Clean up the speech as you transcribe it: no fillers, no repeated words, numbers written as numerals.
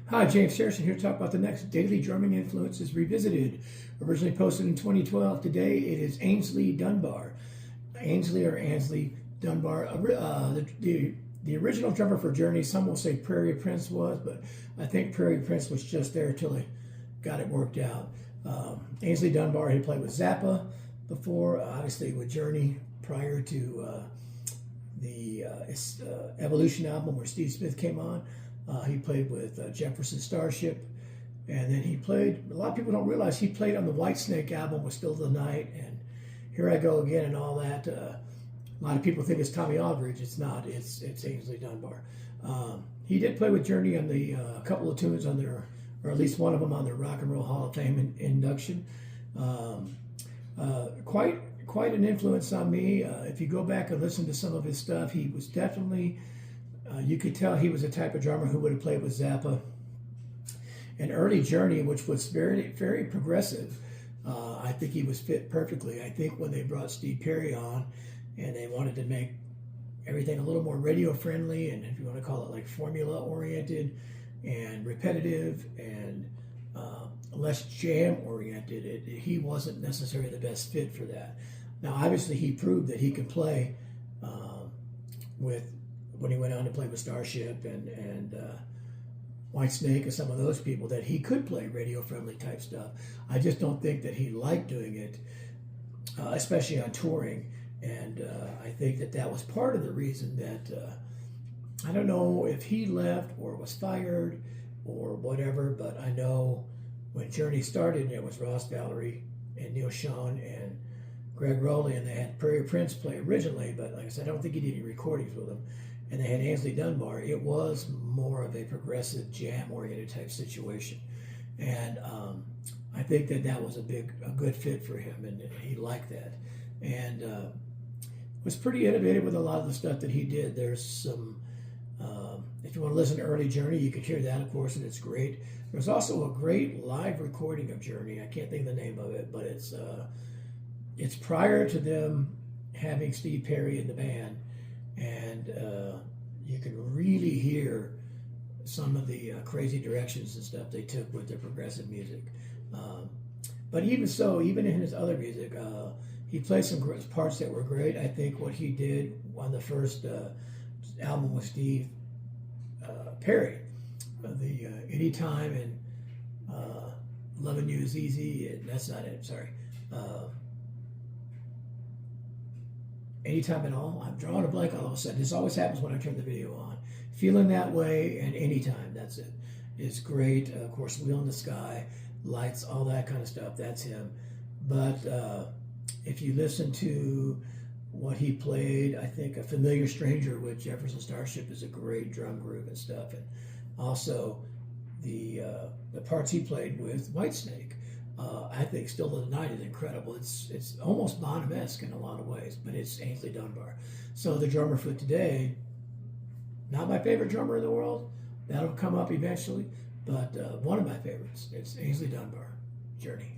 Hi, James Harrison here to talk about the next Daily Drumming Influences Revisited. Originally posted in 2012. Today it is Ansley Dunbar. Ansley Dunbar. The original drummer for Journey, some will say Prairie Prince was, but I think Prairie Prince was just there till they got it worked out. Ansley Dunbar, he played with Zappa before, obviously with Journey prior to the Evolution album where Steve Smith came on. He played with Jefferson Starship, and then he played, a lot of people don't realize he played on the Whitesnake album with Still the Night, and Here I Go Again and all that. A lot of people think it's Tommy Aldridge. It's not. It's Ainsley Dunbar. He did play with Journey on the couple of tunes on their, or at least one of them on their Rock and Roll Hall of Fame induction. Quite an influence on me. If you go back and listen to some of his stuff, he was definitely, you could tell he was the type of drummer who would have played with Zappa. And early Journey, which was very, very progressive, I think he was fit perfectly. I think when they brought Steve Perry on and they wanted to make everything a little more radio friendly, and if you want to call it like formula oriented and repetitive and less jam oriented, he wasn't necessarily the best fit for that. Now, obviously, he proved that he could play when he went on to play with Starship and Whitesnake and some of those people, that he could play radio-friendly type stuff. I just don't think that he liked doing it, especially on touring. And I think that was part of the reason that, I don't know if he left or was fired or whatever, but I know when Journey started, it was Ross Valerie and Neil Schon and Greg Rowley, and they had Prairie Prince play originally, but like I said, I don't think he did any recordings with them. And they had Ansley Dunbar. It was more of a progressive jam-oriented type situation. And I think that was a good fit for him, and he liked that. And was pretty innovative with a lot of the stuff that he did. There's some, if you want to listen to early Journey, you could hear that, of course, and it's great. There's also a great live recording of Journey. I can't think of the name of it, but it's prior to them having Steve Perry in the band, and you can really hear some of the crazy directions and stuff they took with their progressive music. But even so, even in his other music, he played some parts that were great. I think what he did on the first album with Steve Perry, the Anytime and Loving You Is Easy, and that's not it, sorry. Anytime at All. I'm drawing a blank all of a sudden. This always happens when I turn the video on. Feeling That Way and Anytime, that's it. It's great. Of course, Wheel in the Sky, Lights, all that kind of stuff, that's him. But if you listen to what he played, I think A Familiar Stranger with Jefferson Starship is a great drum groove and stuff. And also the parts he played with Whitesnake. I think Still the Night is incredible. It's almost Bonham-esque in a lot of ways, but it's Ainsley Dunbar. So the drummer for today, not my favorite drummer in the world. That'll come up eventually, but one of my favorites. It's Ainsley Dunbar, Journey.